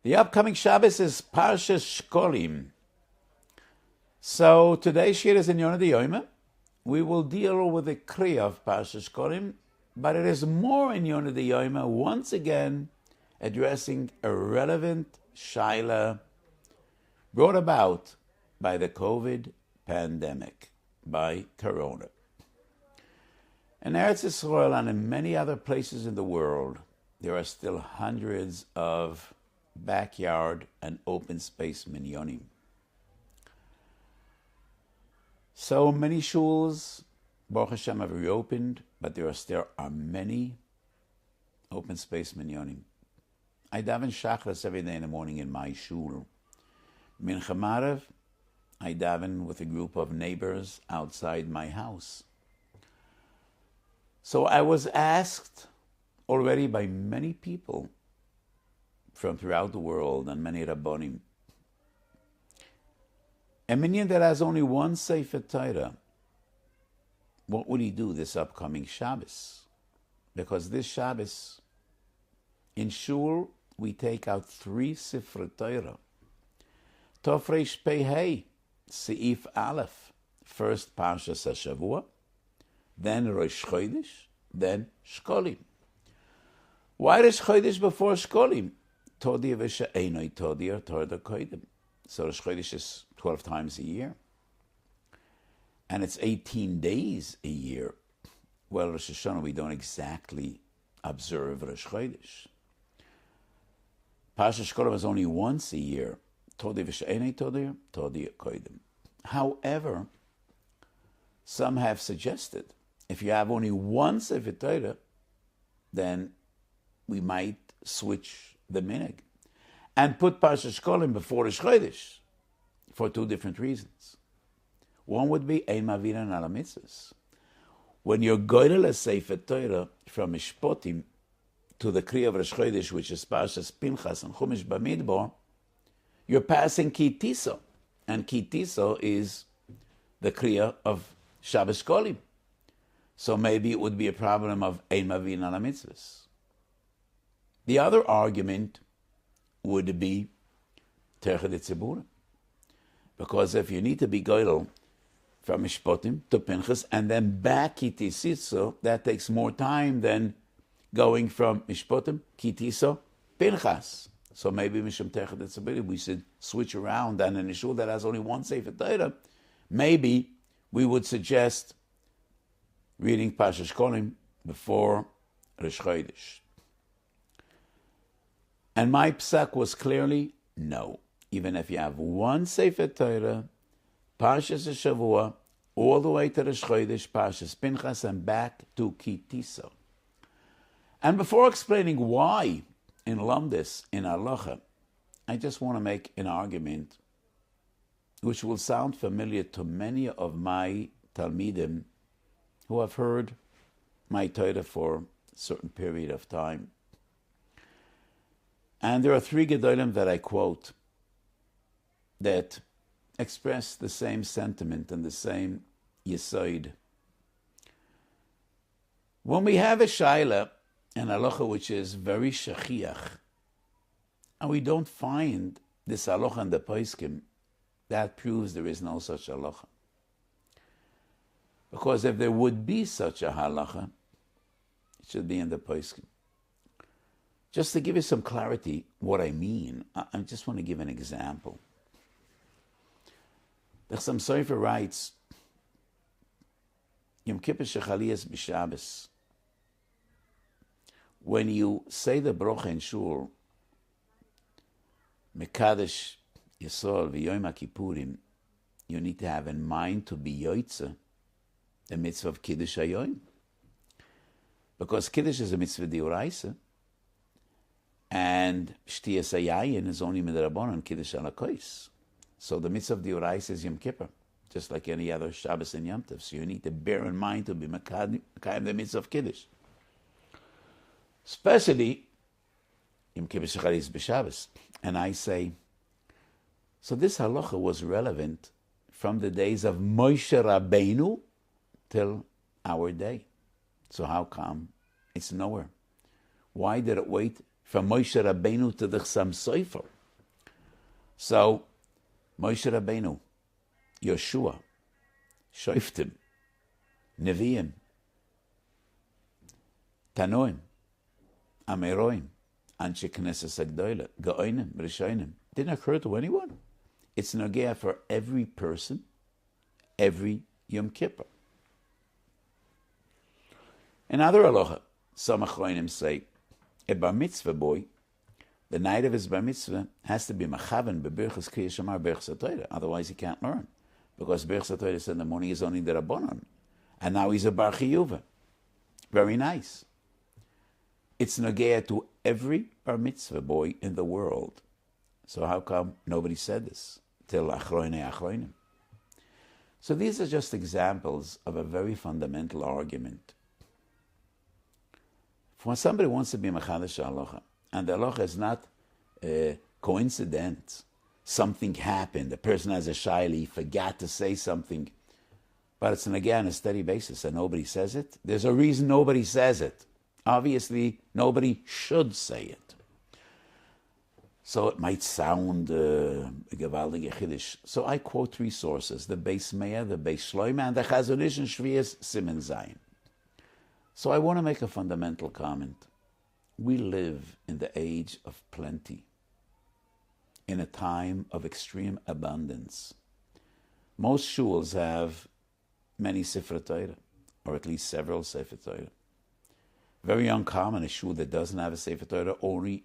The upcoming Shabbos is Parshas Shekalim. So today's Shiur is in Yonah D'Yoyma. We will deal with the Kriya of Parshas Shekalim, but it is more in Yonah D'Yoyma, once again addressing a relevant shaila brought about by the COVID pandemic, by Corona. In Eretz Yisrael and in many other places in the world, there are still hundreds of backyard and open space minyanim. So many shuls, Baruch Hashem, have reopened, but there are many open space minyanim. I daven shachris every day in the morning in my shul. Mincha Harav, I daven with a group of neighbors outside my house. So I was asked already by many people from throughout the world and many Rabbonim, a minyan that has only one Sefer Torah, what would he do this upcoming Shabbos? Because this Shabbos, in shul, we take out 3 Sefer Torah. Tov Reish Pei Hei, Seif Aleph, first Parshas HaShavua, then Rosh Chodesh, then Shekalim. Why Rosh Chodesh before Shekalim? Todia v'she'enoi todia Torah kodim. So Rosh Chodesh is 12 times a year. And it's 18 days a year. Well, Rosh Hashanah, we don't exactly observe Rosh Chodesh. Parshas Shekalim is only once a year. Todia v'she'enoi todia kodim. However, some have suggested, if you have only one Sefer Torah, then we might switch the minhag and put Parshas Shekalim before Rosh Chodesh for 2 different reasons. One would be Ein Mavinan Ala Mitzvahs. When you're goydel a Sefer Torah from Mishpotim to the Kriya of Rosh Chodesh, which is Parshas Pinchas and Chumash Bamidbar, you're passing Ki Tiso, and Ki Tiso is the Kriya of Shabbos Shekalim. So maybe it would be a problem of Ein Mavinan Ala Mitzvahs. The other argument would be Tercha de Tzibura. Because if you need to be goydel from Mishpotim to Pinchas and then back Kitisiso, that takes more time than going from Mishpotim, Kitiso, Pinchas. So maybe Mishum Tercha de Tzibura, we should switch around, and in a shul that has only one Sefer Torah, maybe we would suggest reading Parshas Shekalim before Rosh Chodesh. And my psak was clearly no. Even if you have one Sefer Torah, Parshas Shavua, all the way to Rosh Chodesh, Parshas Pinchas, and back to Ki Tiso. And before explaining why in Lamdis, in Halacha, I just want to make an argument which will sound familiar to many of my Talmidim who have heard my Torah for a certain period of time. And there are 3 Gedolim that I quote that express the same sentiment and the same Yesod. When we have a Shaila, an Halacha which is very Shachiach, and we don't find this Halacha in the Poskim, that proves there is no such Halacha. Because if there would be such a Halacha, it should be in the Poskim. Just to give you some clarity what I mean, I just want to give an example. The Chassam Sofer writes, Yom Kippur Shechaliyas B'Shabbos. When you say the brocha in shul, Mekadesh Yisrael v'Yom HaKippurim, you need to have in mind to be yoitze the mitzvah of Kiddush HaYom. Because Kiddush is a mitzvah d'oraisa, and Shtiyas HaYayin is only midrabanan Kiddush HaLakois. So the mitzvah of d'oraisa is Yom Kippur, just like any other Shabbos and Yom Tov. So you need to bear in mind to be Mekayim the mitzvah of Kiddush. Especially Yom Kippur Shechaliyas B'Shabbos. And I say, so this halacha was relevant from the days of Moshe Rabbeinu till our day. So how come it's nowhere? Why did it wait from Moshe Rabbeinu to the Chassam Sofer? So, Moshe Rabbeinu, Yeshua, Shoftim, Nevi'im, Tanoim, Ameroim, Anshe Knesset Agdoila, Gaonim, Rishonim, didn't occur to anyone. It's Nogea for every person, every Yom Kippur. Another halacha, some achronim say, a bar mitzvah boy, the night of his bar mitzvah has to be machaven bebirchas kriyas shamar berchas HaTorah. Otherwise he can't learn. Because berchas HaTorah in the morning is only the Rabbanon. And now he's a bar chiyuva. Very nice. It's nogea to every bar mitzvah boy in the world. So how come nobody said this till achroinei achroinim? So these are just examples of a very fundamental argument. When somebody wants to be machadash halacha, and the halacha is not a coincidence, something happened, the person has a shaila, he forgot to say something, but it's again on a steady basis and nobody says it, there's a reason nobody says it. Obviously, nobody should say it. So it might sound a gewaldige chiddush. So I quote three sources, the Beis Meah, the Beis Shloime, and the Chazon Ish and Shvias Simen Zayin. So I want to make a fundamental comment. We live in the age of plenty, in a time of extreme abundance. Most shuls have many Sefer Torah, or at least several Sefer Torah. Very uncommon, a shul that doesn't have a Sefer Torah only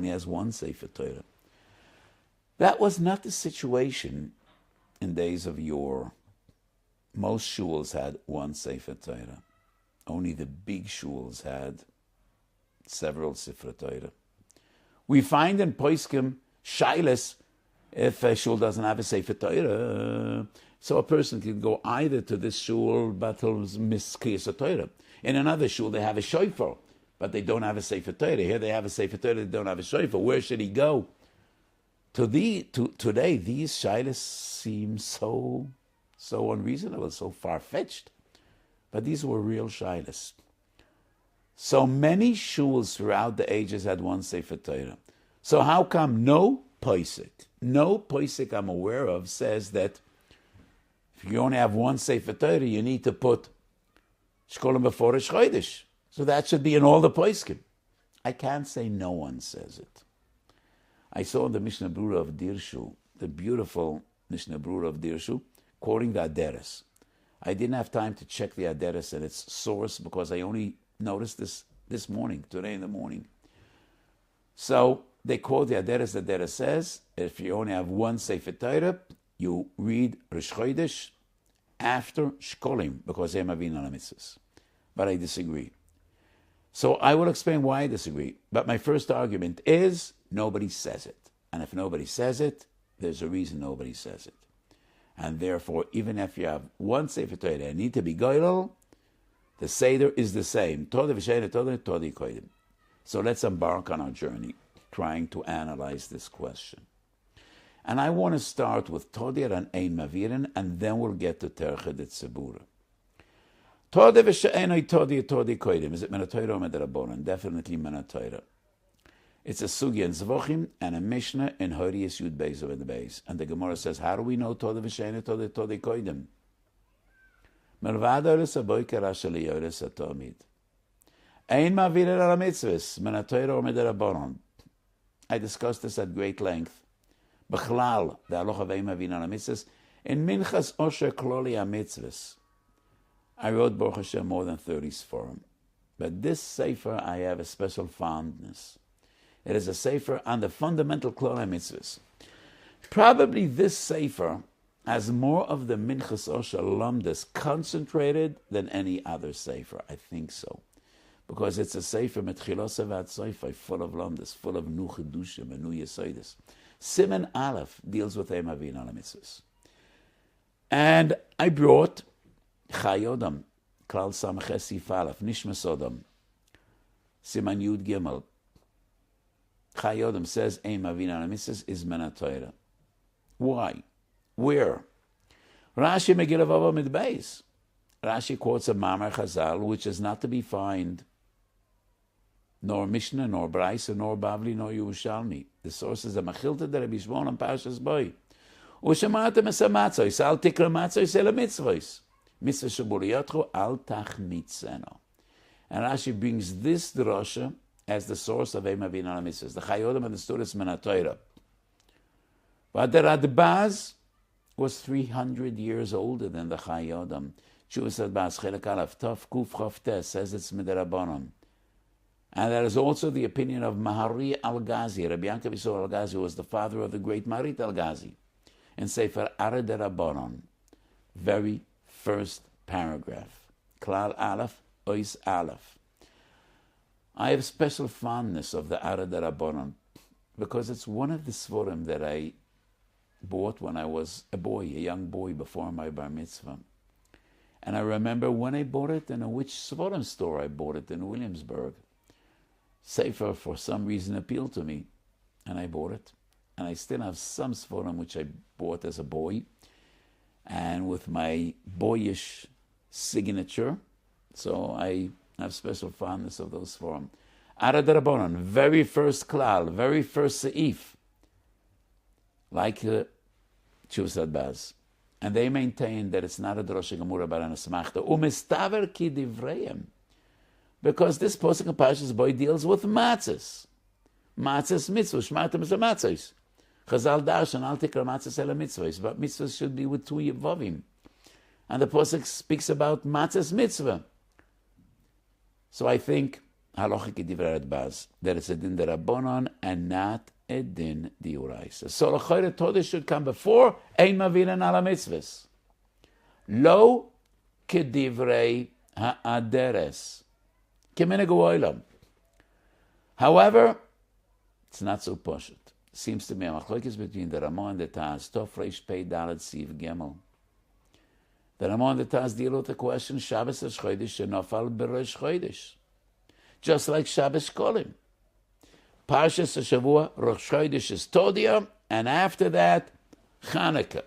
has one Sefer Torah. That was not the situation in days of yore. Most shuls had one Sefer Torah. Only the big shuls had several Sefer Torah. We find in Poiskim Shailes, if a shul doesn't have a Sefer Torah, so a person can go either to this shul, but he'll miss Kriyas Torah. In another shul, they have a shofar, but they don't have a Sefer Torah. Here they have a Sefer Torah, they don't have a shofar. Where should he go? Today, these Shailes seem so unreasonable, so far-fetched. But these were real Shailes. So many shuls throughout the ages had one Sefer Torah. So how come no Poisek I'm aware of says that if you only have one Sefer Torah, you need to put Shekalim before Chodesh. So that should be in all the Poiskim. I can't say no one says it. I saw in the Mishnah Brura of Dirshu, the beautiful Mishnah Brura of Dirshu, quoting the Aderes. I didn't have time to check the Aderes and its source because I only noticed this morning, today in the morning. So they quote the Aderes. The Aderes says, if you only have one Sefer Torah, you read Rosh Chodesh after Shekalim, because they have been on a mitzvahs. But I disagree. So I will explain why I disagree. But my first argument is nobody says it. And if nobody says it, there's a reason nobody says it. And therefore, even if you have one Sefer Torah and need to be goylal, the Seder is the same. So let's embark on our journey, trying to analyze this question. And I want to start with Todir and Ein Mavirin, and then we'll get to Terched Tzibura. Todir v'she'enoi Todir koidim. Is it Menatayra or Medarabonon? Definitely Menatayra. It's a Sugya in Zvochim and a Mishnah in Horius Yud Beis over the Beis. And the Gemara says, how do we know Todir v'she'enoi Todir koidim? Melvada olis aboy kerash aliyoris atomid. Ein Mavirin ala mitzvahs. Menatayra or Medarabonon. I discussed this at great length. Bechlal, the halacha of Ein Mavirin ala mitzvahs. In Minchas Osher Kloli HaMitzvahs. I wrote Baruch Hashem more than 30 Sforim. But this Sefer, I have a special fondness. It is a Sefer on the fundamental Klal HaMitzvahs. Probably this Sefer has more of the Minchas Osher Lamdas concentrated than any other Sefer. I think so. Because it's a Sefer Metchilos Avad Sefer, full of Lamdas, full of Nu Chedushim and Nu Yesoidis. Siman Aleph deals with Ein Mavirin ala mitzvahs. And I brought Chayodam, Klal Samches Sif Aleph, Nishmas Odam, Siman Yud Gimel. Chayodam says Ein Mavirin ala mitzvahs is Menatayra. Why? Where? Rashi Megillah Vava Mid Beis. Rashi quotes a Mamar Chazal, which is not to be found nor Mishnah, nor Braisa, nor Bavli, nor Yerushalmi. The source is a Machilta de Rabbi Shimon on Parshas Boi. Ushamatem es hamatzos, al tikra matzos el mitzvos. Mitzvah shaburiyotcho al tachmitzeno. And Rashi brings this drasha as the source of Eim Avinu al mitzvahs. The Chayodim understood it min Torah. But the Radbaz was 300 years older than the Chayodim. Chuvas Radbaz Chelek Aleph Tov Kuf Chof Tes says it's midirabanan. And that is also the opinion of Mahari al-Ghazi. Rabbi Yankov Yisrael al-Ghazi was the father of the great Marit al-Ghazi. In Sefer Ared Rabbanon, very first paragraph. Klal Aleph, Ois Aleph. I have special fondness of the Ared Rabbanon because it's one of the Sforim that I bought when I was a boy, a young boy before my bar mitzvah. And I remember when I bought it and in which Sforim store I bought it in Williamsburg. Sefer, for some reason, appealed to me, and I bought it. And I still have some Sforim which I bought as a boy, and with my boyish signature. So I have special fondness of those Sforim. Arad Rabbanon, very first klal, very first seif, like Chuvas Radbaz. And they maintain that it's not a drosha gemura but an asmachta. Umistaver ki divreim. Because this posuk of Parshas Boi deals with matzahs. Matzahs mitzvah, shmartem is a matzahs. Chazal darshan al tikra matzahs ela mitzvahs. But mitzvahs should be with two yevavim. And the posuk speaks about matzahs mitzvah. So I think, halacha ki divrei Radbaz, that it's a din derabanan and not a din diuraisa. So l'chayre Chodesh should come before ein mavinan ala mitzvahs. Lo kedivrei ha'aderes. However, it's not so poshut. Seems to me a machlokes between the Ramah and the Taz, Tov Reish Pei Dalet Siv Gimel. The Ramah and the Taz deal with the question Shabbos Rosh Chodesh shenofal b'Rosh Chodesh, just like Shabbos Shekalim. Parshas Hashavua Rosh Chodesh is Todia, and after that Chanukah.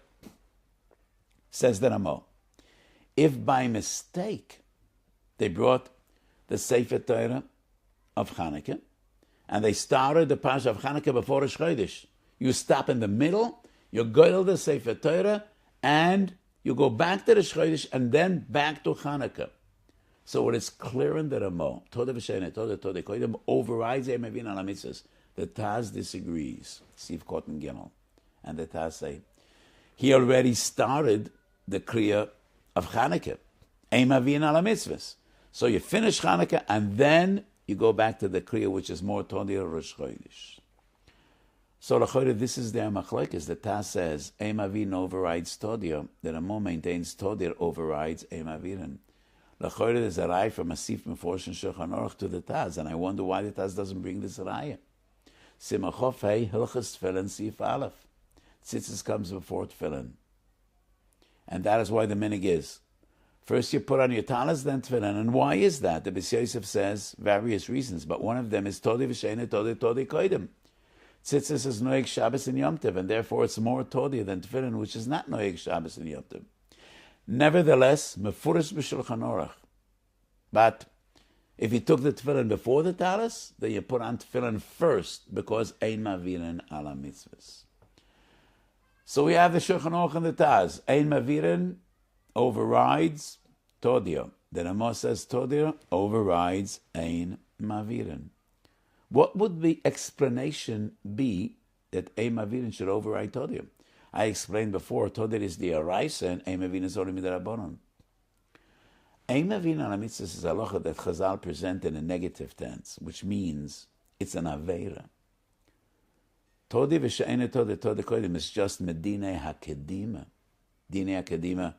Says the Ramah, if by mistake they brought the Sefer Torah of Chanukah, and they started the Parsha of Chanukah before Rosh Chodesh. You stop in the middle, you go to the Sefer Torah, and you go back to Rosh Chodesh, and then back to Chanukah. So it is clear in the Ramah, Todah v'Sheinei Todah Todah Koydem overrides Eim Avinu al mitzvahs. The Taz disagrees. Siv Cotton Gimel, and the Taz say he already started the Kriya of Chanukah, Eim Avinu al mitzvahs. So you finish Chanukah, and then you go back to the Kriya, which is more Todia Rosh Chodesh. So l'chayre, this is their machlokes. The Taz says Eim Avinu overrides Todia. The Ramah maintains Todia overrides Eim Avinu. L'chayre, there's a raya from a Sif Meforsh and Shulchan Aruch to the Taz, and I wonder why the Taz doesn't bring this raya. Simachov Hey Hilchas Tefillin Sif Aleph. Tzitzis comes before Tefillin, and that is why the minig is. First you put on your talis, then tefillin. And why is that? The Beis Yosef says various reasons, but one of them is Todi v'Sheinei Todi Todi Koydem. Tzitzis is Noeg Shabbos and Yom Tov, and therefore it's more Todi than tefillin, which is not Noeg Shabbos and Yom Tov. Nevertheless, Mefurish b'Shulchan Aruch. But if you took the tefillin before the talis, then you put on tefillin first, because Ein Mavirin ala mitzvahs. So we have the Shulchan Aruch and the Taz. Ein Mavirin overrides Todia. The Ramah says Todia overrides Ein Mavirin. What would the explanation be that Ein Mavirin should override Todia? I explained before, Todia is the Araisa and Ein Mavirin is only Midrabanan. Ein Mavirin ala mitzvah is a halacha that Chazal present in a negative tense, which means it's an Aveira. Todia v'Sheinei Todia Todia Koydem is just Medinei HaKedima. Dinei HaKedima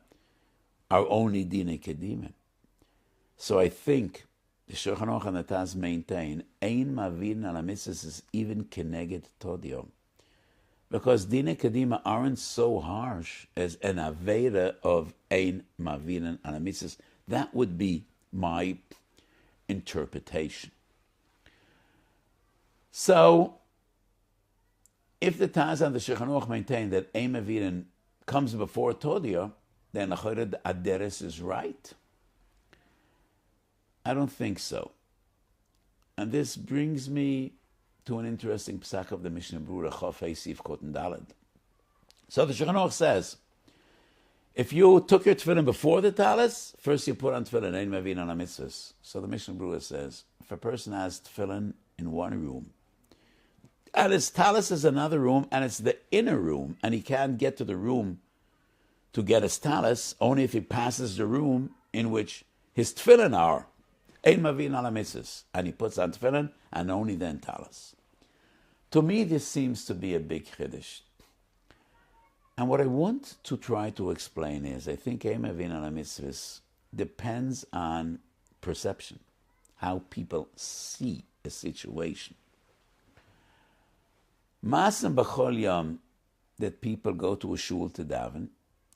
are only Dinei Kedima. So I think the Shulchan Aruch and the Taz maintain Ein Mavirin ala mitzvahs is even Keneged Todio, because Dinei Kedima aren't so harsh as an Aveira of Ein Mavirin ala mitzvahs. That would be my interpretation. So, if the Taz and the Shulchan Aruch maintain that Ein Mavirin comes before Todia, then the Aderes is right. I don't think so. And this brings me to an interesting psak of the Mishnah Berurah, Chof Hey Sif Koten Daled. So the Shulchan Aruch says, if you took your tefillin before the talis, first you put on tefillin, ein mavin ala mitzvahs. So the Mishnah Berurah says, if a person has tefillin in one room, and his talis is another room, and it's the inner room, and he can't get to the room to get his talis, only if he passes the room in which his tefillin are, ein mavin ala mitzvahs, and he puts on tefillin, and only then talis. To me, this seems to be a big chiddush. And what I want to try to explain is, I think ein mavin ala mitzvahs depends on perception, how people see a situation. Masan b'chol yom, that people go to a shul to daven,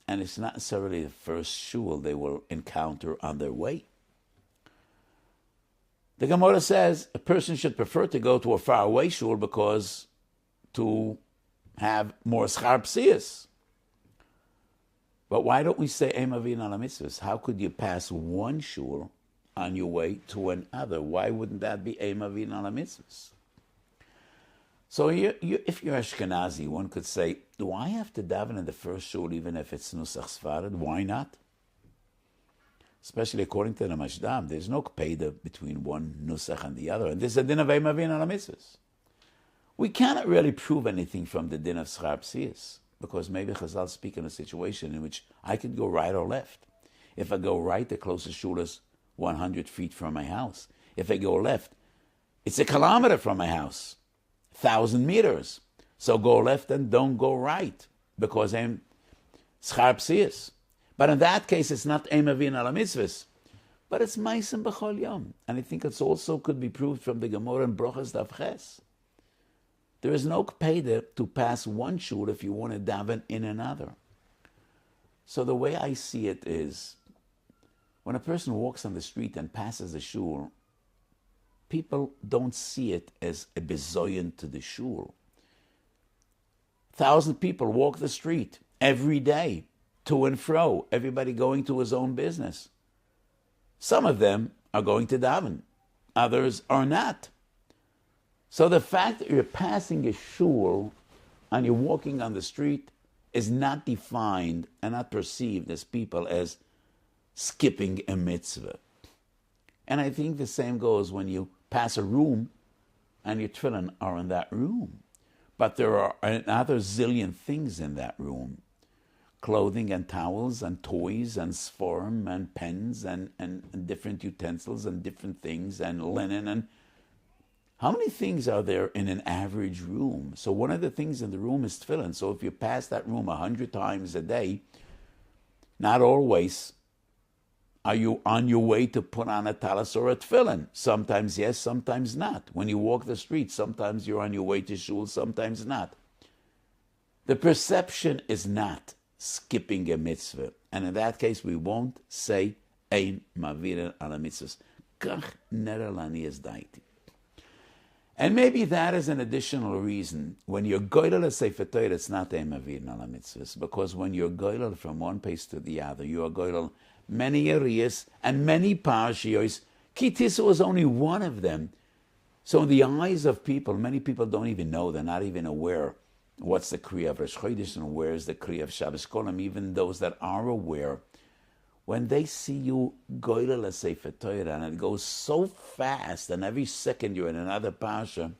and it's not necessarily the first shul they will encounter on their way. The Gemara says a person should prefer to go to a faraway shul because to have more schar psias. But why don't we say ein mavin ala mitzvahs? How could you pass one shul on your way to another? Why wouldn't that be ein mavin ala mitzvahs? So if you're Ashkenazi, one could say, do I have to daven in the first shul even if it's Nusach Sfarad? Why not? Especially according to the Mashdam, there's no kpeda between one Nusach and the other. And this is a din of ein mavin ala mitzvahs. We cannot really prove anything from the din of schar psias, because maybe Chazal speak in a situation in which I could go right or left. If I go right, the closest shul is 100 feet from my house. If I go left, it's 1 kilometer from my house, 1,000 meters. So go left and don't go right, because I'm schar psias. But in that case, it's not ein mavin ala mitzvahs, but it's ma'asim b'chol yom. And I think it also could be proved from the Gemara in Brochas Daf Ches. There is no kpeda to pass one shul if you want to daven in another. So the way I see it is, when a person walks on the street and passes a shul, people don't see it as a bezoyan to the shul. 1,000 people walk the street every day, to and fro, everybody going to his own business. Some of them are going to daven, others are not. So the fact that you're passing a shul and you're walking on the street is not defined and not perceived as people as skipping a mitzvah. And I think the same goes when you pass a room and your tefillin are in that room. But there are another zillion things in that room. Clothing and towels and toys and sforim and pens and different utensils and different things and linen and how many things are there in an average room? So one of the things in the room is tefillin. So if you pass that room 100 times a day, not always are you on your way to put on a talis or a tefillin. Sometimes yes, sometimes not. When you walk the street, sometimes you're on your way to shul, sometimes not. The perception is not skipping a mitzvah. And in that case, we won't say ein mavin ala mitzvahs. Kach nera lani es daiti. And maybe that is an additional reason. When you're goylel a Sefer Torah, it's not ein mavin ala mitzvahs, because when you're goylel from one place to the other, you are goylel many areas and many parashiyos. Ki Tisa is only one of them. So in the eyes of people, many people don't even know, they're not even aware what's the Kriya of Rosh Chodesh and where is the Kriya of Shabbos Kolam. Even those that are aware, when they see you goylel a Sefer Torah and it goes so fast and every second you're in another parsha,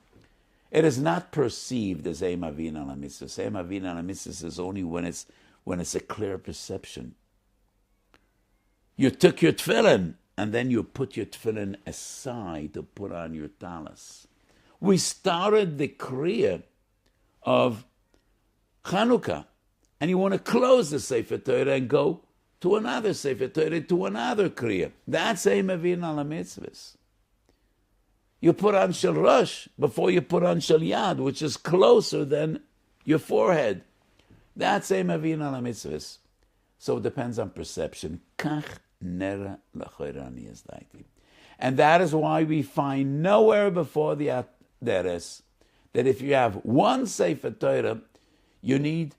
it is not perceived as ein mavin ala mitzvahs. Ein mavin ala mitzvahs is only when it's a clear perception. You took your tefillin and then you put your tefillin aside to put on your talis. We started the Kriya of Chanukah, and you want to close the Sefer Torah and go to another Sefer Torah, to another Kriya. That's ein mavin ala mitzvahs. You put on Shel Rosh before you put on Shel Yad, which is closer than your forehead. That's ein mavin ala mitzvahs. So it depends on perception. Kach nera l'choirani es daiti. And that is why we find nowhere before the Deres that if you have one Sefer Torah, you need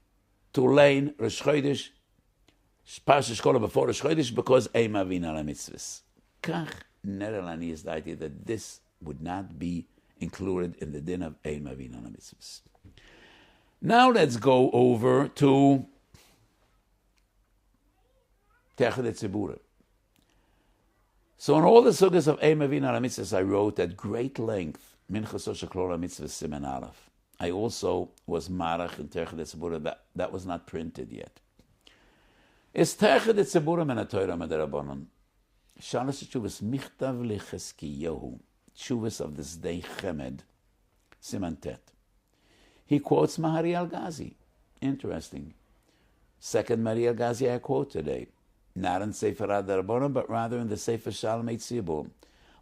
to learn Rosh Chodesh, Parshas Shkola before Rosh Chodesh, because ein mavin ala mitzvahs. Kach nera l'ani es daiti, that this would not be included in the din of Ein Mavin on mitzvahs. Now let's go over to Precede Tzibura. So in all the sugas of Ein Mavin on mitzvahs, I wrote at great length Minchas Sheklol mitzvahs Siman Aleph. I also was marach in Precede Tzibura. That was not printed yet. Is Precede Tzibura men Torah mederabanan? Shalas Tshuvas Michtav leCheskiyahu, Tshuvas of this day Chemed, Siman Tet. He quotes Mahari al-Ghazi. Interesting. Second Mahari al-Ghazi I quote today. Not in Sefer Adarabonim, but rather in the Sefer Shalom Eitzibur.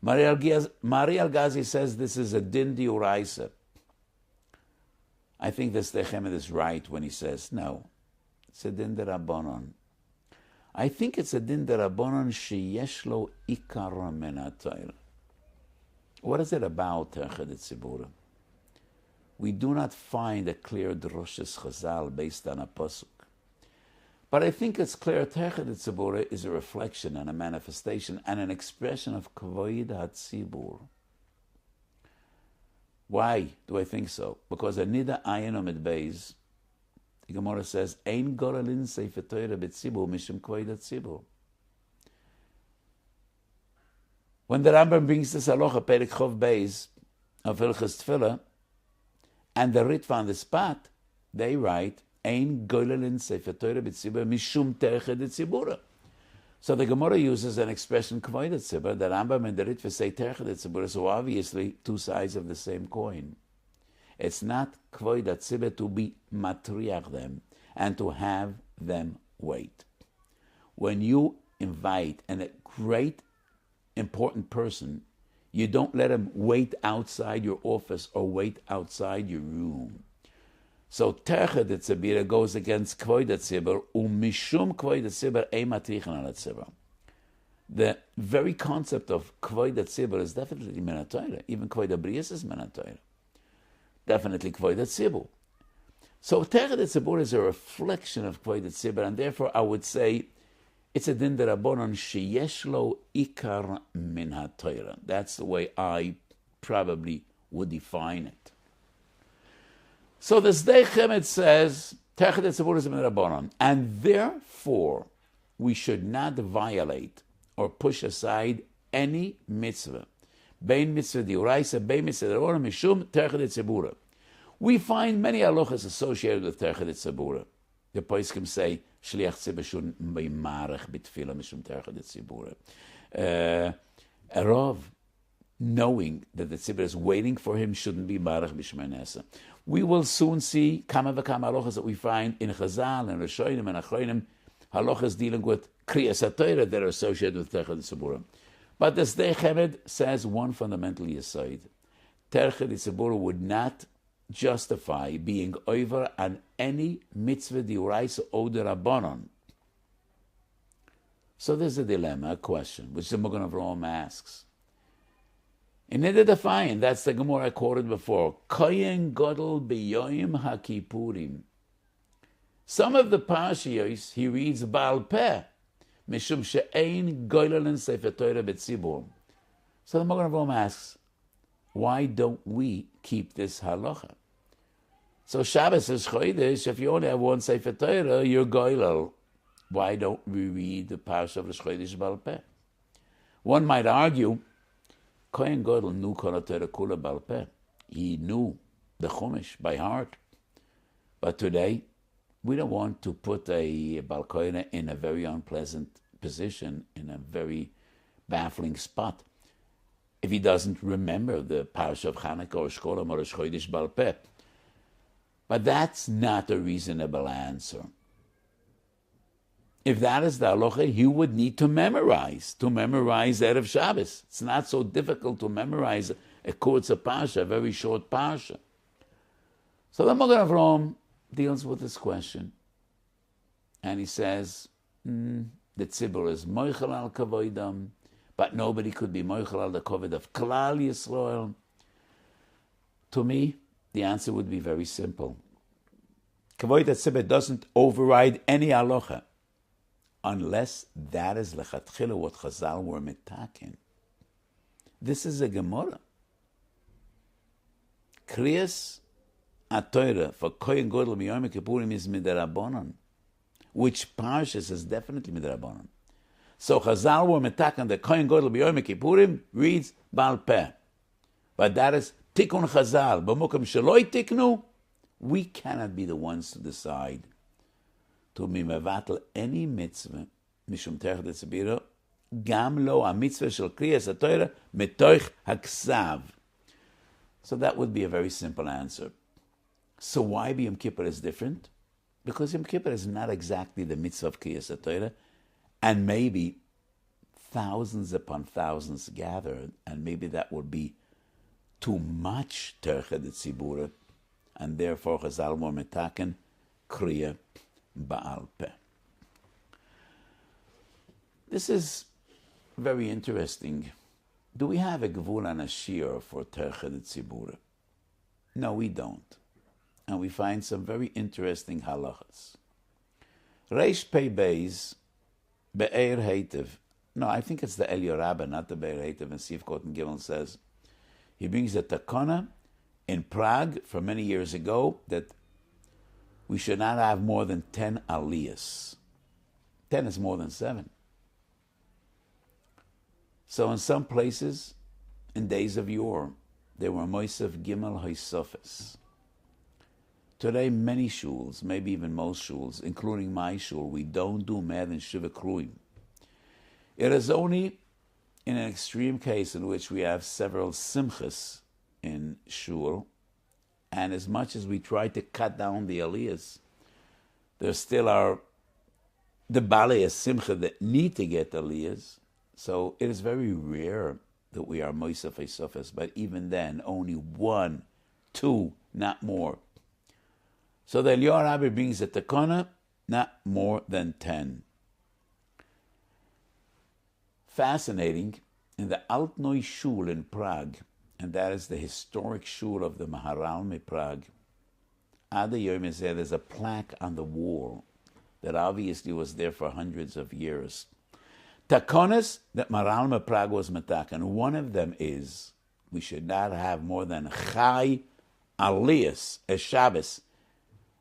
Mahari al-Ghazi says this is a din diuraisa. I think this Chemed is right when he says, no, it's a din derabanan. I think it's a din derabanan sheyesh lo ikar min haTorah. What is it about Precede Tzibura? We do not find a clear droshes chazal based on a pasuk. But I think it's clear Precede Tzibura is a reflection and a manifestation and an expression of kavod hatzibur. Why do I think so? Because Anida Ayin Omid Beis, the Gemara says, Ein goralin sefer Torah b'tzibur mishum kavod hatzibur. When the Rambam brings this halacha, Perek Chov Beis of Hilchas Tefillah, and the Ritva on the spot, they write, Ein goralin sefer Torah b'tzibur mishum Precede Tzibura. So the Gemara uses an expression kavod hatzibur. The Rambam and the Ritva say Precede Tzibura, so obviously two sides of the same coin. It's not kavod hatzibur to be matriach them and to have them wait. When you invite a great important person, you don't let him wait outside your office or wait outside your room. So Precede Tzibura goes against kavod hatzibur, umishum kavod hatzibur ein matrichan al hatzibur. The very concept of kavod hatzibur is definitely min haTorah. Even kavod habriyos is min haTorah. Definitely kavod hatzibur. So Precede Tzibura is a reflection of kavod hatzibur, and therefore I would say it's a din derabanan sheyesh lo ikar min haTorah. That's the way I probably would define it. So the Sdei Chemed says, Precede Tzibura is min Rabbanan, and therefore we should not violate or push aside any mitzvah. Bein mitzvah diuraisa, bein mitzvah d'orah, mishum Precede Tzibura. We find many halachas associated with Precede Tzibura. The poskim say, Shliach tzibur shouldn't be marach b'tefillah mishum Precede Tzibura. Harav, knowing that the tzibur is waiting for him, shouldn't be marach b'shmanesa. We will soon see kama v'kama halachas that we find in Chazal and Rishonim and Achronim, halachas dealing with kriyas haTorah that are associated with Precede Tzibura. But the Sdei Chemed says one fundamental yesod. Precede Tzibura would not justify being over on any mitzvah diuraisa or derabanan. So there's a dilemma, a question, which the Magen Avraham asks. In order to find, that's the Gemara I quoted before, Kohen Gadol b'yoyim haKippurim. Some of the parshiyos he reads Baal Peh, mishum she'ein goylelin sefer Torah b'tzibur. So the Magen Avraham asks, why don't we keep this halacha? So Shabbos is Chodesh. If you only have one sefer Torah, you're goylel. Why don't we read the parsha of the Chodesh Baal Peh? One might argue, Kohen Gadol knew Kol Torah Kula Baal Peh. He knew the Chumash by heart. But today, we don't want to put a Baal Kohen in a very unpleasant position, in a very baffling spot, if he doesn't remember the parsha of Chanukah or Shekalim or Chodesh Baal Peh. But that's not a reasonable answer. If that is the halacha, he would need to memorize Erev Shabbos. It's not so difficult to memorize a kurz parsha, a very short parsha. So the Magen Avraham deals with this question, and he says, the tzibur is moichel al kavoidam, but nobody could be moichel al the kavod of Klal Yisrael. To me, the answer would be very simple. Kavod tzibur doesn't override any halacha, unless that is lechatchila what Chazal were mitakin. This is a Gemara. Kriyas a Torah for Kohen Gadol b'Yom Kippurim is midarabanan, which parshas is definitely midarabanan. So Chazal were metakan the Kohen Gadol b'Yom Kippurim reads Baal Peh, but that is Tikkun Chazal. B'mukim sheloi tiknu, we cannot be the ones to decide to be mevatel any mitzvah mishum terech detzibira, gam lo a mitzvah shel kriyas haTorah metoich haksav. So that would be a very simple answer. So why Yom Kippur is different? Because Yom Kippur is not exactly the mitzvah of kriyas haTorah, and maybe thousands upon thousands gathered, and maybe that would be too much terech detzibura, and therefore Chazal were metaken kriya Baal Peh. This is very interesting. Do we have a gvul and a shiur for terech detzibura? No, we don't. And we find some very interesting halachas. Reish Pei Beis Be'er Heitev. No, I think it's the Elio Rabbah, not the Be'er Heitev. And Sif Koten Gimel says, he brings a takana in Prague from many years ago that we should not have more than 10 aliyahs. 10 is more than 7. So in some places, in days of yore, there were Moisav Gimel Haisofes. Today, many shuls, maybe even most shuls, including my shul, we don't do more than Shiva Kruyim. It is only in an extreme case in which we have several simchas in shul, and as much as we try to cut down the aliyahs, there still are the balei simcha that need to get aliyahs. So it is very rare that we are moisef esofes, but even then, only 1, 2, not more. So the Eliyahu Rabbi brings a takana, not more than 10. Fascinating, in the Altnoi Shul in Prague, and that is the historic shul of the Maharalmi Prague, Ada Yom Hazeh, there's a plaque on the wall that obviously was there for hundreds of years. Takonis that Maharalmi Prague was metakan. One of them is we should not have more than Chai Aliyas, a Shabbos,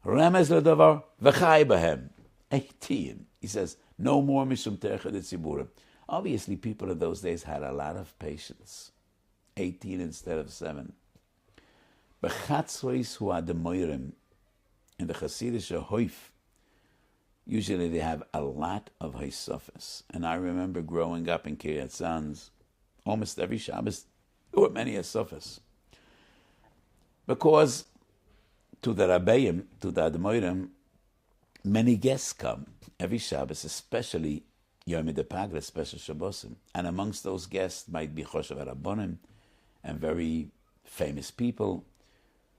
Remez Ledavar, V'chai Bahem. 18. He says, no more Mishum Terech Detzibura. Obviously, people of those days had a lot of patience. 18 instead of 7. Bechatzrois hu ademoirim, in the Hasidic Hoif, usually they have a lot of haisofes. And I remember growing up in Kiryat Sanz, almost every Shabbos, there were many haisofes. Because to the Rabbeim, to the Ademoirim, many guests come every Shabbos, especially Yom Pagre, special Shabbosim. And amongst those guests might be Choshev Rabbonim and very famous people.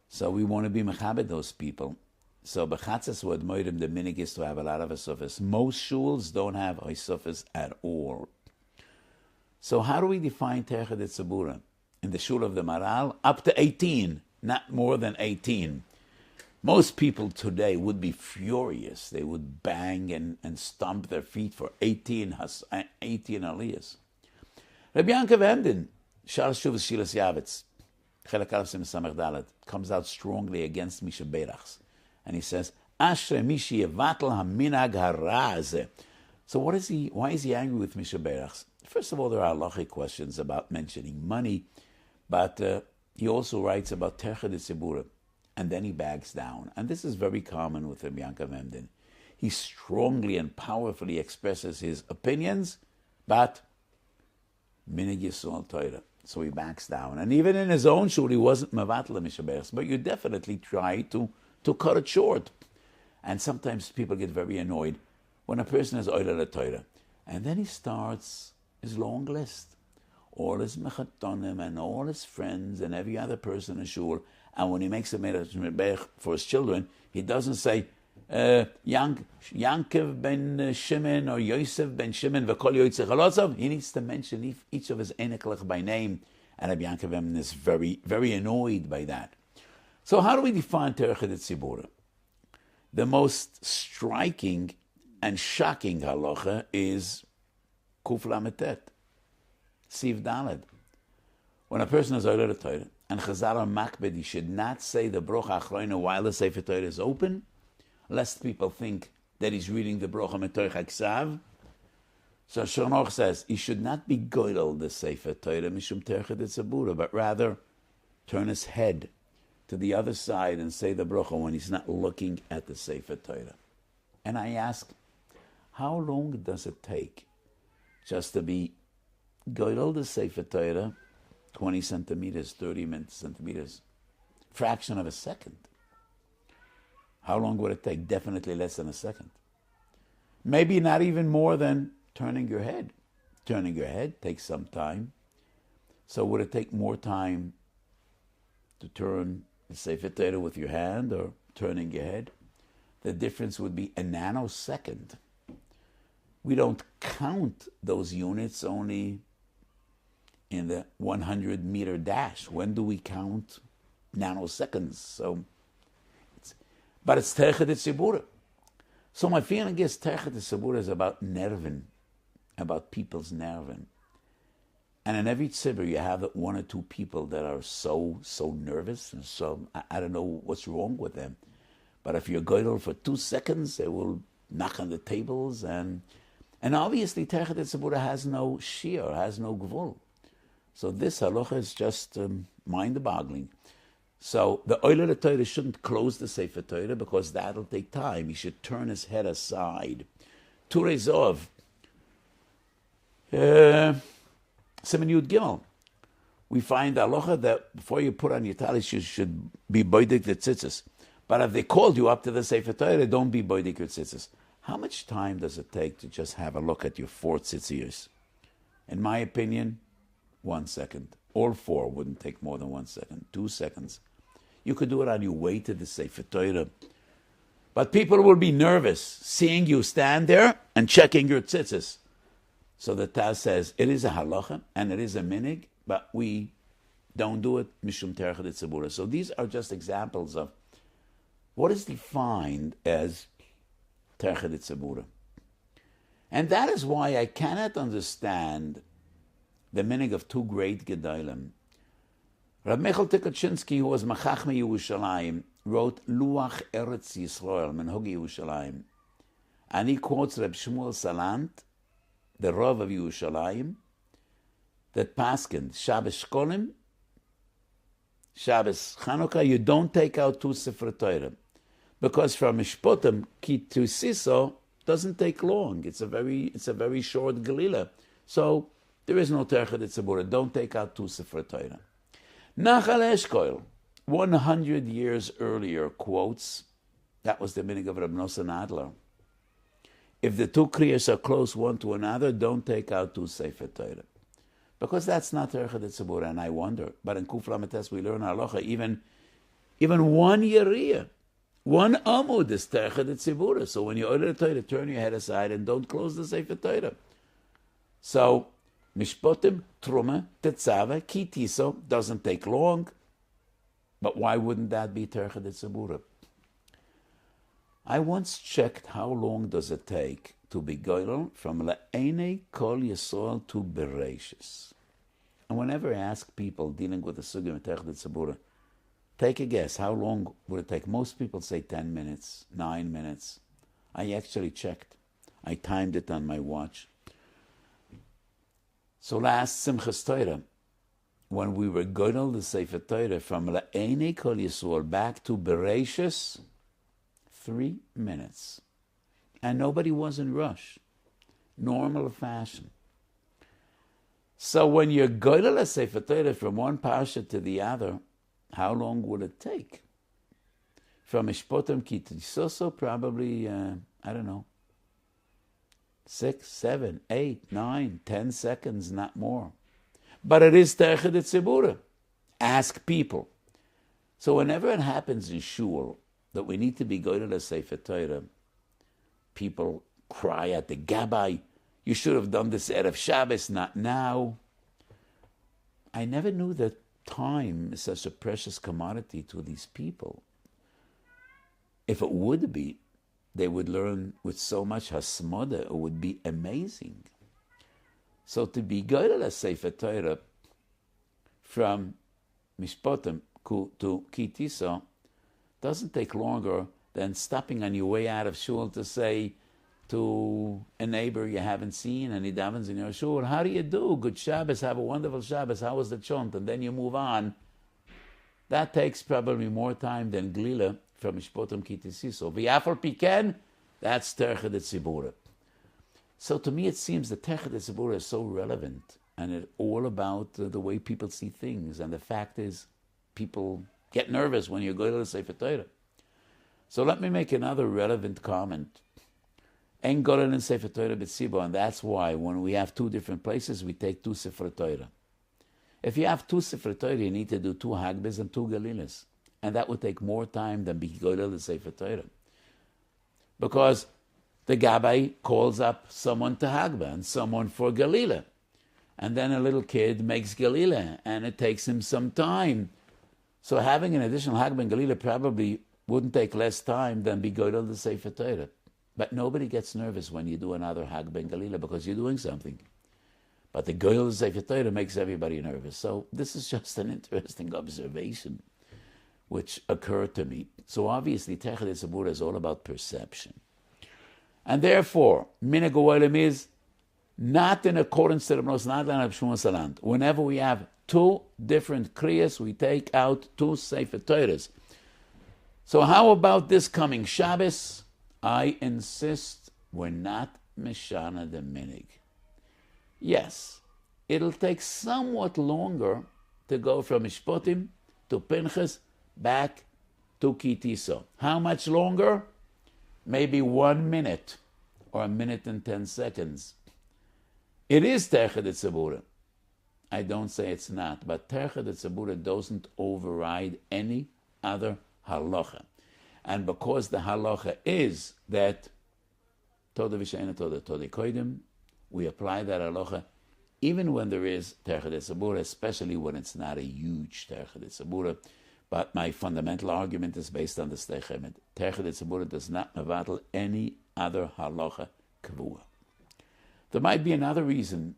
So we want to be mechabed those people. So b'chatzas u admoirim, the minig is to have a lot of asufas. Most shuls don't have asufas at all. So how do we define terech detzibura? In the shul of the Maral, up to 18, not more than 18. Most people today would be furious. They would bang and stomp their feet for 18 aliyahs. Rabbi Yankov Emden, Shal Shuvas Shilas Yavetz, Chelek Aleph Sim Samech Dalet, comes out strongly against Misha Berachs. And he says, Ashre Mishi Yevatel HaMinag HaRa'azeh. So why is he angry with Misha Berachs? First of all, there are halachic questions about mentioning money, but he also writes about Terech Detzibura. And then he backs down. And this is very common with Rabbi Yankov Emden. He strongly and powerfully expresses his opinions, but minig yisrael Torah. So he backs down. And even in his own shul, he wasn't mevatel mishaberes, but you definitely try to cut it short. And sometimes people get very annoyed when a person is oilel Torah. And then he starts his long list. All his mechatonim and all his friends and every other person in shul. And when he makes a Medrash for his children, he doesn't say, Yankov ben Shimon or Yosef ben Shimon v'kol yotzei chalotzav. He needs to mention each of his eneklech by name. And Rabbi Yankov Emden is very, very annoyed by that. So how do we define Terech Detzibura? The most striking and shocking halacha is Kuf Lametet, Siv Daled. When a person is oiled Torah, and Chazal are makbid, you should not say the brocha achrona while the Sefer Torah is open, lest people think that he's reading the brocha metoich haksav. So Shlomo says he should not be goydel the Sefer Torah mishum terchet etzabura, but rather turn his head to the other side and say the brocha when he's not looking at the Sefer Torah. And I ask, how long does it take just to be goydel the Sefer Torah? 20 centimeters, 30 centimeters, fraction of a second. How long would it take? Definitely less than a second. Maybe not even more than turning your head. Turning your head takes some time. So would it take more time to turn the Sefer Torah with your hand or turning your head? The difference would be a nanosecond. We don't count those units only in the 100-meter dash. When do we count nanoseconds? But it's terchet etzibura. So my feeling is terchet etzibura is about nerven, about people's nerven. And in every tzibur you have one or two people that are so nervous, and so I don't know what's wrong with them. But if you're goydel for 2 seconds, they will knock on the tables, and obviously terchet etzibura has no shiur, has no gvul. So this halacha is just mind-boggling. So the Oile Torah shouldn't close the Sefer Torah because that'll take time. He should turn his head aside. Turei Zov, Siman Yud Gimel. We find halacha that before you put on your talis, you should be boidik the tzitzis. But if they called you up to the Sefer Torah, don't be boidik your tzitzis. How much time does it take to just have a look at your 4 tzitzis? In my opinion, 1 second. All 4 wouldn't take more than 1 second. 2 seconds. You could do it on your way to the Sefer Torah. But people will be nervous seeing you stand there and checking your tzitzis. So the Taz says, it is a halacha and it is a minig, but we don't do it mishum terchet etzibura. So these are just examples of what is defined as terchet etzibura. And that is why I cannot understand the minig of 2 great Gedolim. Rab Michael Tikachinsky, who was Machachme Yerushalayim, wrote Luach Eretz Yisrael, Menhogi Yerushalayim. And he quotes Reb Shmuel Salant, the Rav of Yerushalayim, that paskin Shabbos Shkolim, Shabbos Chanukah, you don't take out 2 Sefer Torah. Because from Mishpotim, Ki to Siso doesn't take long. It's a very short Galila. So there is no terchet etzibura. Don't take out 2 Sefer Torah. Nachal Eshkoil, 100 years earlier, quotes, that was the minig of Reb Nosson Adler. If the 2 kriyas are close one to another, don't take out 2 Sefer Torah. Because that's not terchet etzibura, and I wonder. But in Kuf Lametes we learn halacha, even 1 yeriyah, 1 amud is terchet etzibura. So when you order the Torah, turn your head aside and don't close the Sefer Torah. So Mishpotim, Truma, Tetzava, Kitiso doesn't take long. But why wouldn't that be terchet etzibura? I once checked how long does it take to be goylel from La'enei Kol Yisrael to Bereishis. And whenever I ask people dealing with the sugya of terchet etzibura, take a guess, how long would it take? Most people say 10 minutes, 9 minutes. I actually checked. I timed it on my watch. So last Simchas Torah, when we were goydel the Sefer Torah from La'enei Kol Yisrael back to Bereishis, 3 minutes. And nobody was in rush. Normal fashion. So when you're goydel a Sefer Torah from one parsha to the other, how long would it take? From Mishpotim Ki Tisoso, probably, I don't know, 6, 7, 8, 9, 10 seconds, not more. But it is terchet etzibura. Ask people. So whenever it happens in shul that we need to be goydel a Sefer Torah, people cry at the gabbai, you should have done this Erev Shabbos, not now. I never knew that time is such a precious commodity to these people. If it would be, they would learn with so much hasmoda, it would be amazing. So to be goydel a Sefer Torah from Mishpotim to Kitiso doesn't take longer than stopping on your way out of shul to say to a neighbor you haven't seen and he davens in your shul, how do you do? Good Shabbos, have a wonderful Shabbos, how was the chont? And then you move on. That takes probably more time than Glila from Mishpotim Kitisiso. V'yafal piken, that's Terched Tzibura. So to me it seems that Terched Tzibura is so relevant and it's all about the way people see things. And the fact is, people get nervous when you go to the Sefer Torah. So let me make another relevant comment. Ein Goren in Sefer Torah b'tzibo, and that's why when we have two different places, we take two Sefer Torah. If you have two Sefer Torah, you need to do two Hagbes and two Galilas. And that would take more time than be go to the Sefer Torah. Because the Gabbai calls up someone to Hagba and someone for Galila. And then a little kid makes Galila, and it takes him some time. So having an additional Hagba and Galila probably wouldn't take less time than be go to the Sefer Torah. But nobody gets nervous when you do another Hagba and Galila because you're doing something. But the go to the Sefer Torah makes everybody nervous. So this is just an interesting observation which occurred to me. So obviously, Terched Tzibura is all about perception. And therefore, Minhag Olam is not in accordance to the Mnos Nadlan of Shmuel Salant. Whenever we have two different kriyas, we take out two Sefer Torahs. So how about this coming Shabbos? I insist we're not Mishana the Minhag. Yes, it'll take somewhat longer to go from Mishpotim to Pinchas back to Kitiso. How much longer? Maybe 1 minute or 1 minute and 10 seconds. It is Terched Tzibura. I don't say it's not, but Terched Tzibura doesn't override any other halacha. And because the halacha is that Toda v'she'ena Toda koidim, we apply that halacha even when there is Terched Tzibura, especially when it's not a huge Terched Tzibura. But my fundamental argument is based on the Steichemet. Terched Tzibura does not mevatel any other halacha kavua. There might be another reason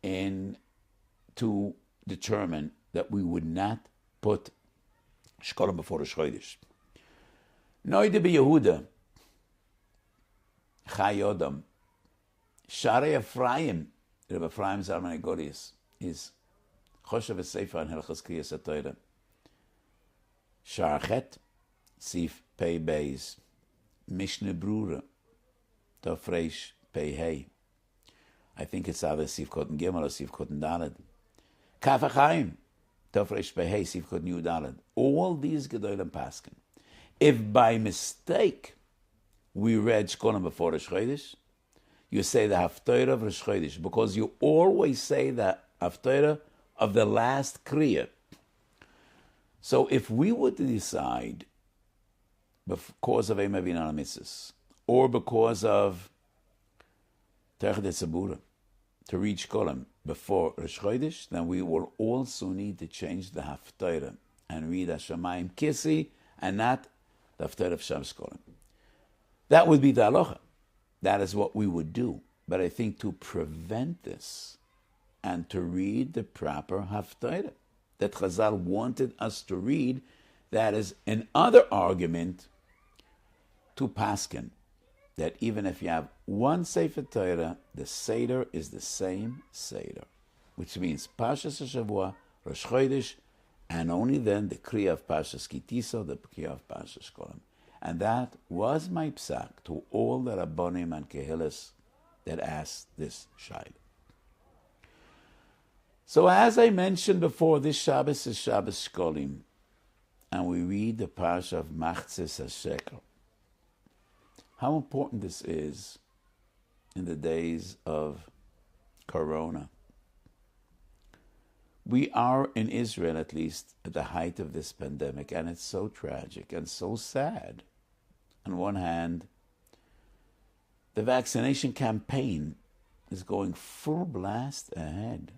to determine that we would not put Shekalim before the Chodesh. Noide be Yehuda, Chayodam, Sharei Ephraim, Reb Ephraim Zalman Egorius, is Choshev Sefer and Hilchos Kriyas HaTorah. Sharchet, Sif Pei Beis, Mishnah Brura, Tofreish Pei Hei. I think it's either Sif Koten Gimel or Sif Koten Daled. Kaf HaChaim, Tofreish Pei Hei, Sif Koten Yud Daled. All these Gedolim Paskin. If by mistake we read Shekalim before Rosh Chodesh, you say the Haftorah of Rosh Chodesh, because you always say the Haftorah of the last Kriya. So if we were to decide, because of Eimah V'Inana Mitzvahs, or because of Terched Tzibura, to read Shekalim before Rosh Chodesh, then we will also need to change the Haftorah and read Hashemayim Kisi and not the Haftarah of Shabbos Shekalim. That would be the halacha. That is what we would do. But I think to prevent this and to read the proper Haftarah that Chazal wanted us to read, that is another argument to Paskin, that even if you have one Sefer Torah, the Seder is the same Seder, which means Parshas HaShavua, Rosh Chodesh, and only then the Kriya of Parshas Kitiso, the Kriya of Parshas Shekalim. And that was my psak to all the Rabbonim and Kehilas that asked this shaila. So as I mentioned before, this Shabbos is Shabbos Shekalim, and we read the Parsha of Machzis HaShekel. How important this is in the days of Corona. We are, in Israel at least, at the height of this pandemic, and it's so tragic and so sad. On one hand, the vaccination campaign is going full blast ahead.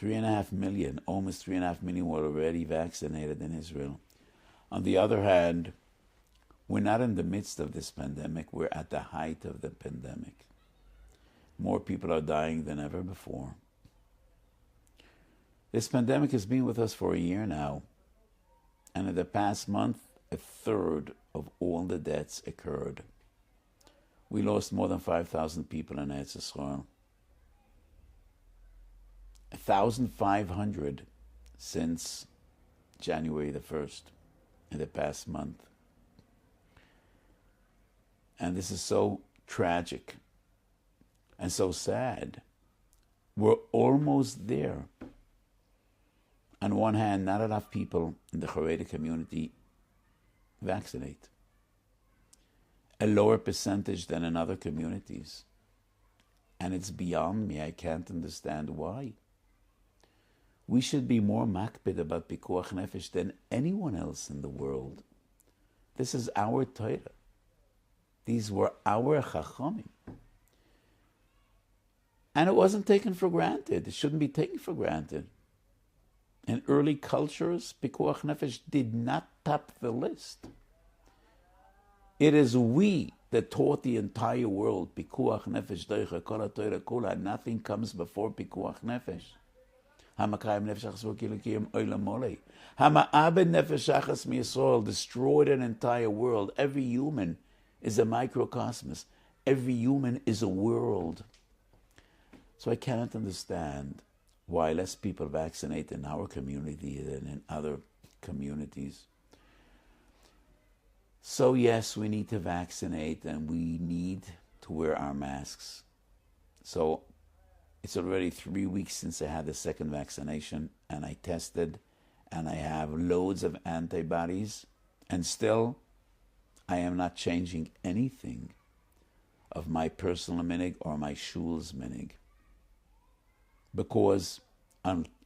3.5 million, almost 3.5 million were already vaccinated in Israel. On the other hand, we're not in the midst of this pandemic, we're at the height of the pandemic. More people are dying than ever before. This pandemic has been with us for a year now, and in the past month, a third of all the deaths occurred. We lost more than 5,000 people in Eretz Yisrael. 1,500 since January the 1st, in the past month. And this is so tragic and so sad. We're almost there. On one hand, not enough people in the Haredi community vaccinate. A lower percentage than in other communities. And it's beyond me. I can't understand why. We should be more makpid about pikuach nefesh than anyone else in the world. This is our Torah. These were our chachamim. And it wasn't taken for granted. It shouldn't be taken for granted. In early cultures, pikuach nefesh did not top the list. It is we that taught the entire world pikuach nefesh doicha kol haTorah kula. Nothing comes before pikuach nefesh. Hamakayim nefesh achas v'kilukiyim olam molei. Hama'abed nefesh achas miyisrael destroyed an entire world. Every human is a microcosmos. Every human is a world. So I cannot understand why less people vaccinate in our community than in other communities. So yes, we need to vaccinate and we need to wear our masks. So it's already 3 weeks since I had the second vaccination and I tested and I have loads of antibodies and still I am not changing anything of my personal minig or my shul's minig. Because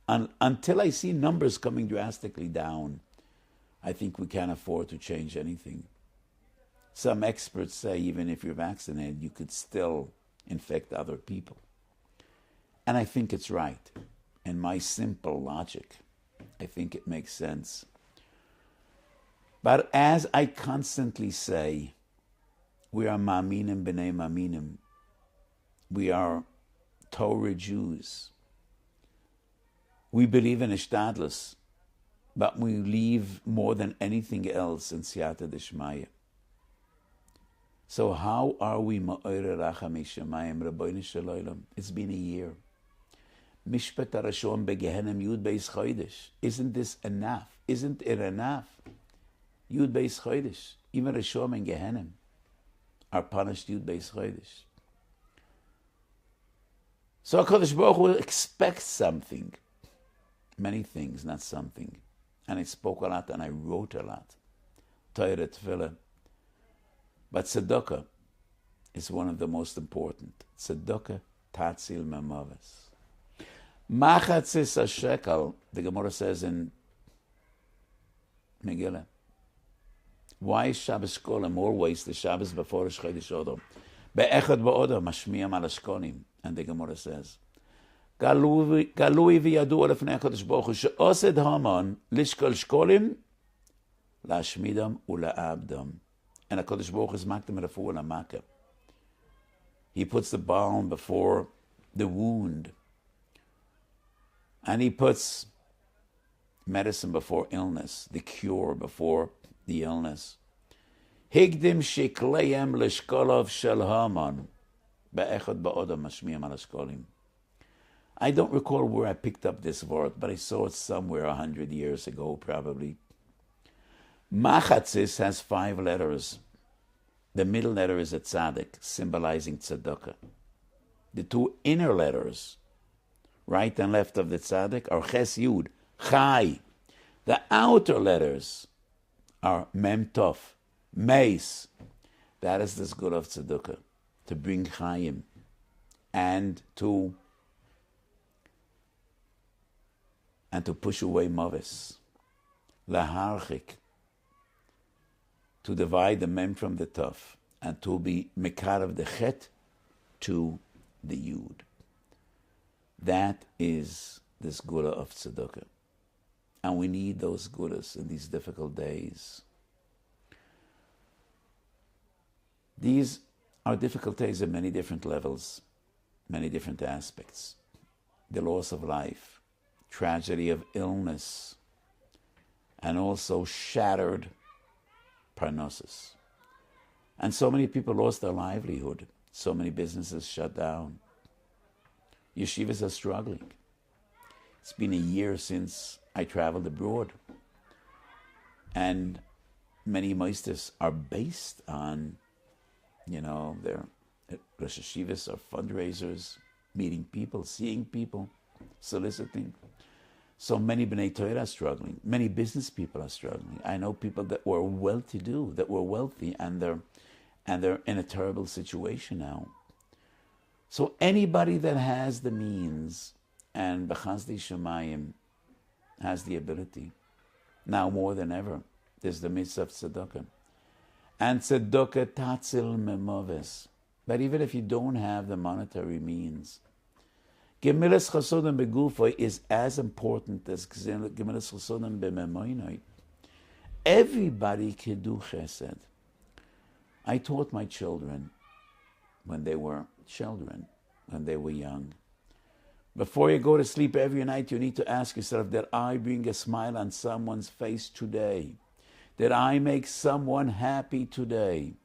until I see numbers coming drastically down, I think we can't afford to change anything. Some experts say even if you're vaccinated, you could still infect other people. And I think it's right. In my simple logic, I think it makes sense. But as I constantly say, we are ma'aminim b'nei ma'aminim. We are Torah Jews. We believe in Ishtadlus, but we leave more than anything else in Siyata D'Shmaya. So how are we ma'orer racham mishamayim, Rabbeinu Shalom? It's been a year. Mishpat HaRashon beGehenim Yud Beis Chodesh. Isn't this enough? Isn't it enough? Yud Beis Chodesh. Even Rashon and Gehenim are punished Yud Beis Chodesh. So HaKadosh Baruch Hu expects something. Many things, not something. And I spoke a lot and I wrote a lot. Torah, Tefillah. But tzedakah is one of the most important. Tzedakah tatzil memaves. Machatzis shekel, the Gemara says in Megillah. Why is Shabbos Kolim always the Shabbos before Rosh Chodesh Odom? Be'echad ba'odom mashmiyam al ashkonim. And the Gemara says, Galui v'yadu lefnei HaKadosh Baruch Hu she'osed Haman lishkol shkolim lashmidam ula'abdam. And HaKadosh Baruch Hu is makdim refuah l'makah. He puts the balm before the wound. And he puts medicine before illness, the cure before the illness. Higdim shikleim lishkolov shel Haman be'echad ba'odam mashmiyam al ashkolim. I don't recall where I picked up this word, but I saw it somewhere 100 years ago, probably. Machatzis has 5 letters. The middle letter is a tzaddik, symbolizing tzedakah. The 2 inner letters, right and left of the tzaddik, are ches yud, chai. The outer letters are mem tov, meis. That is the zgur of tzedakah, to bring chayim and to push away mavis. Laharchik, to divide the mem from the tov, and to be mekarav the chet to the yud. That is the zgura of tzedakah. And we need those zguras in these difficult days. These are difficult days at many different levels, many different aspects. The loss of life, tragedy of illness, and also shattered parnassus. And so many people lost their livelihood. So many businesses shut down. Yeshivas are struggling. It's been a year since I traveled abroad. And many meisters are based on, their Rosh Yeshivas are fundraisers, meeting people, seeing people, soliciting. So many B'nai Torah are struggling. Many business people are struggling. I know people that were well-to-do, that were wealthy, and they're in a terrible situation now. So anybody that has the means and B'chazdi Shemayim has the ability, now more than ever, there's the mitzvah of tzedakah. And tzedakah tatzil memoves. But even if you don't have the monetary means, Gemilas Chasodim Begufay is as important as Gemilas Chasodim Bememoinoi. Everybody can do chesed. I taught my children when they were young. Before you go to sleep every night, you need to ask yourself, did I bring a smile on someone's face today? Did I make someone happy today?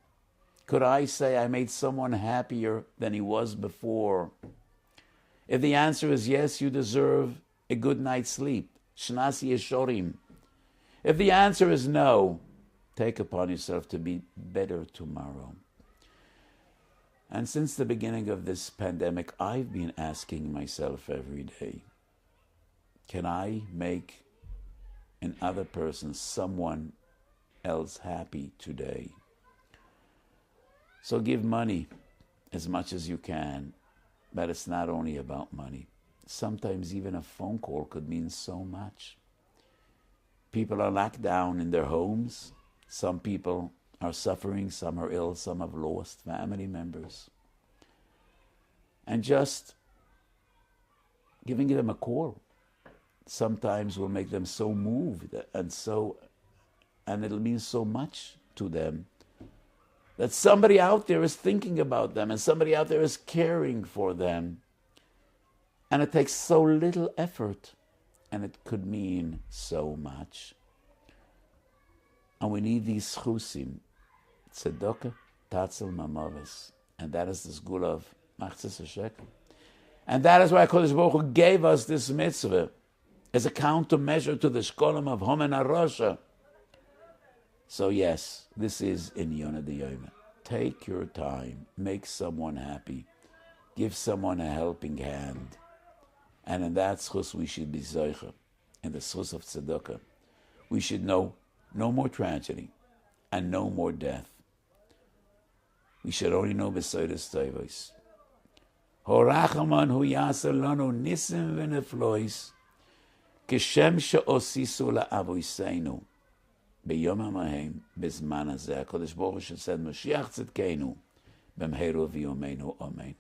Could I say I made someone happier than he was before? If the answer is yes, you deserve a good night's sleep. Shnasi Yeshorim. If the answer is no, take upon yourself to be better tomorrow. And since the beginning of this pandemic, I've been asking myself every day, can I make another person, someone else happy today? So give money as much as you can, but it's not only about money. Sometimes even a phone call could mean so much. People are locked down in their homes. Some people are suffering, some are ill, some have lost family members. And just giving them a call sometimes will make them so moved and it'll mean so much to them that somebody out there is thinking about them and somebody out there is caring for them. And it takes so little effort and it could mean so much. And we need these chusim, tzedakah, tatzel, mamavis. And that is the school of machzis shekel. And that is why HaKadosh Baruch Hu gave us this mitzvah as a countermeasure to the Shekalim of Hom and Rosh. So yes, this is in Yonah D'Yoma. Take your time, make someone happy, give someone a helping hand. And in that schus we should be zoicha. In the schus of tzedakah, we should know no more tragedy and no more death. We should only know besoides tovos. Horachaman hu yaseh lanu nisim v'neflois kishem she'osisu la'avoseinu b'yom ha'mahem b'zman hazeh. HaKadosh Baruch Hu said, Mashiach tzedkeinu b'mheru v'yomeinu amen.